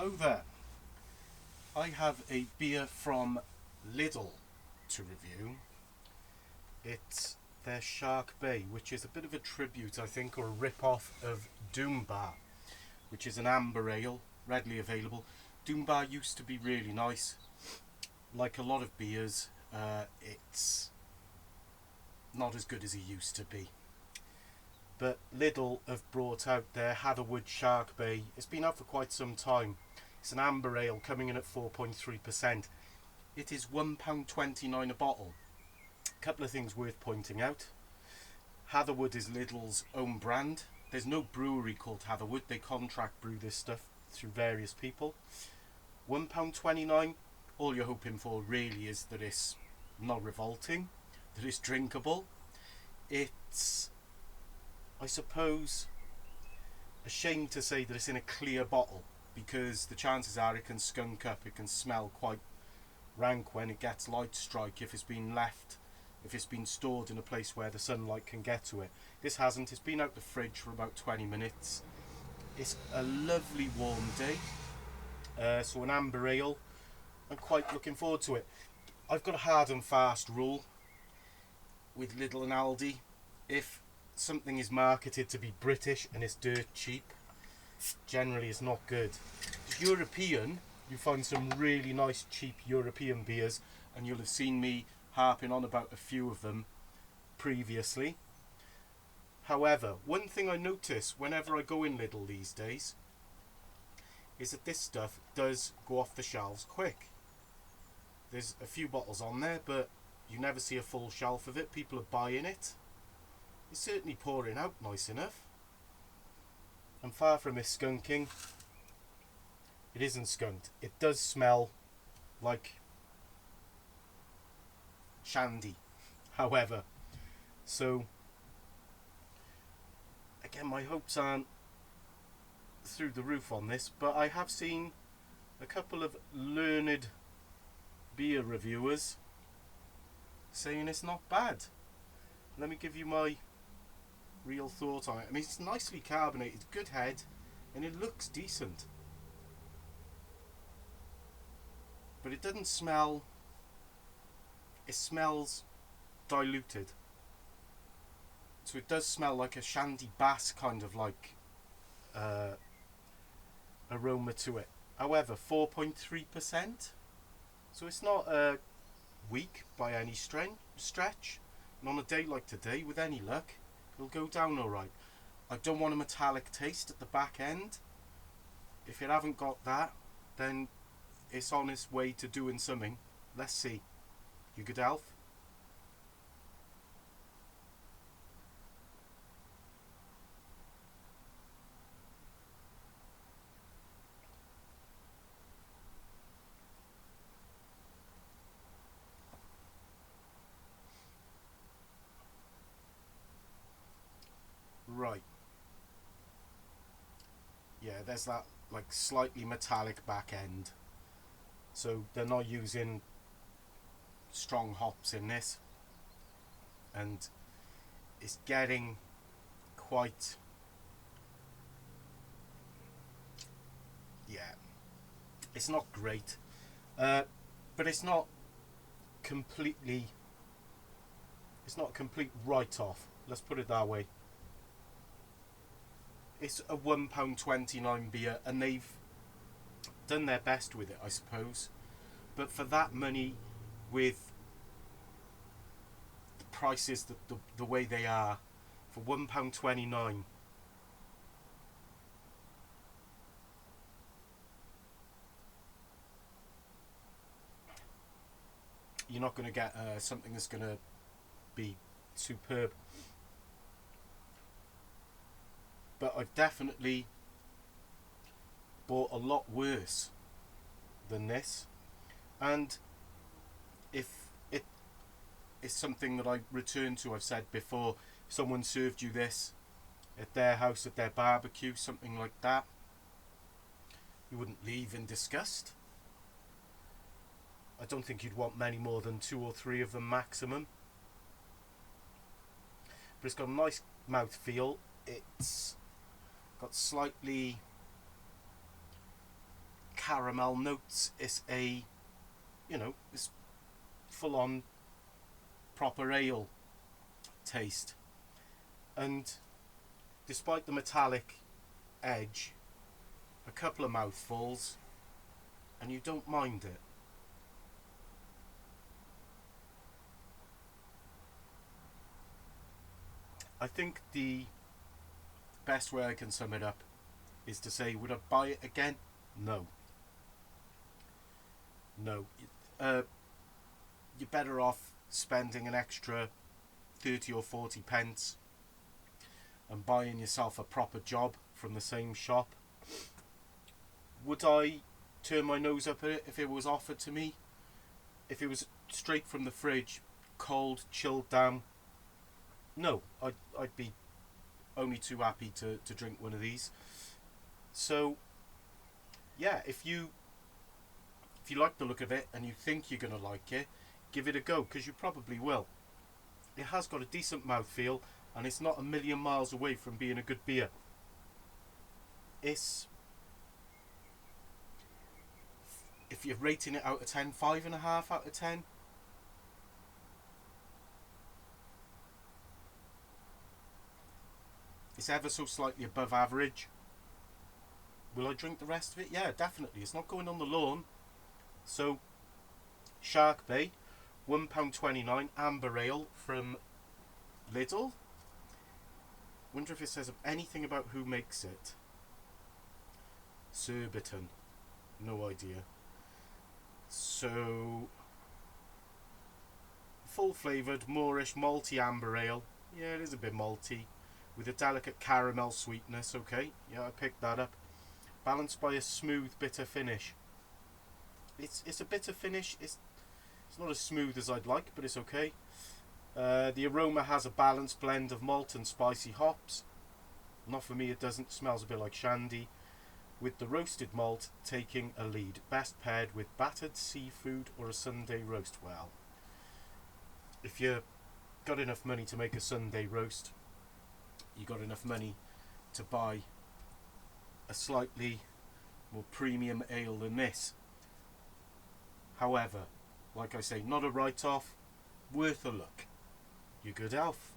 Hello there. I have a beer from Lidl to review. It's their Shark Bay, which is a bit of a tribute, I think, or a rip-off of Doom Bar, which is an amber ale, readily available. Doom Bar used to be really nice. Like a lot of beers, it's not as good as it used to be. But Lidl have brought out their Lidl Shark Bay. It's been out for quite some time. It's an amber ale coming in at 4.3%. It is £1.29 a bottle. A couple of things worth pointing out. Hatherwood is Lidl's own brand. There's no brewery called Hatherwood. They contract brew this stuff through various people. £1.29. All you're hoping for really is that it's not revolting, that it's drinkable. It's, I suppose, a shame to say that it's in a clear bottle, because the chances are it can skunk up, it can smell quite rank when it gets light strike if it's been stored in a place where the sunlight can get to it. This hasn't. It's been out the fridge for about 20 minutes. It's a lovely warm day, so an amber ale. I'm quite looking forward to it. I've got a hard and fast rule with Lidl and Aldi. If something is marketed to be British and it's dirt cheap, generally it's not good. European, you find some really nice cheap European beers, and you'll have seen me harping on about a few of them previously. However, one thing I notice whenever I go in Lidl these days is that this stuff does go off the shelves quick. There's a few bottles on there, but you never see a full shelf of it. People are buying it. It's certainly pouring out nice enough. And far from it skunking, it isn't skunked. It does smell like shandy, however. So, again, my hopes aren't through the roof on this, but I have seen a couple of learned beer reviewers saying it's not bad. Let me give you my real thought on it. I mean, it's nicely carbonated, good head, and it looks decent. But it doesn't smell... It smells diluted. So it does smell like a shandy bass kind of like aroma to it. However, 4.3%. So it's not weak by any stretch. And on a day like today, with any luck, it'll go down alright. I don't want a metallic taste at the back end. If you haven't got that, then it's on its way to doing something. Let's see. You good, Alf? Right. Yeah, there's that like slightly metallic back end. So they're not using strong hops in this, and it's getting quite, yeah, it's not great, but it's not completely, it's not a complete write-off, let's put it that way. It's a £1.29 beer, and they've done their best with it, I suppose. But for that money, with the prices the way they are, for £1.29, you're not going to get something that's going to be superb. But I've definitely bought a lot worse than this, and if it is something that I return to, I've said before, someone served you this at their house, at their barbecue, something like that, you wouldn't leave in disgust. I don't think you'd want many more than 2 or 3 of them maximum. But it's got a nice mouth feel. It's got slightly caramel notes. It's a, it's full on proper ale taste. And despite the metallic edge, a couple of mouthfuls and you don't mind it. I think the best way I can sum it up is to say, would I buy it again? No. No. You're better off spending an extra 30 or 40 pence and buying yourself a proper job from the same shop. Would I turn my nose up at it if it was offered to me? If it was straight from the fridge, cold, chilled down? No, I'd be only too happy to drink one of these. So, yeah, if you like the look of it and you think you're going to like it, give it a go, because you probably will. It has got a decent mouthfeel and it's not a million miles away from being a good beer. It's, if you're rating it out of 10, 5.5 out of 10. It's ever so slightly above average. Will I drink the rest of it? Yeah, definitely. It's not going on the lawn. So, Shark Bay, £1.29 amber ale from Lidl. Wonder if it says anything about who makes it. Surbiton. No idea. So, full flavoured, Moorish, malty amber ale. Yeah, it is a bit malty, with a delicate caramel sweetness. Okay, yeah, I picked that up. Balanced by a smooth, bitter finish. It's a bitter finish. It's not as smooth as I'd like, but it's okay. The aroma has a balanced blend of malt and spicy hops. Not for me, it doesn't. It smells a bit like shandy, with the roasted malt taking a lead. Best paired with battered seafood or a Sunday roast. Well, if you've got enough money to make a Sunday roast, you got enough money to buy a slightly more premium ale than this. However, like I say, not a write-off, worth a look. Your good health.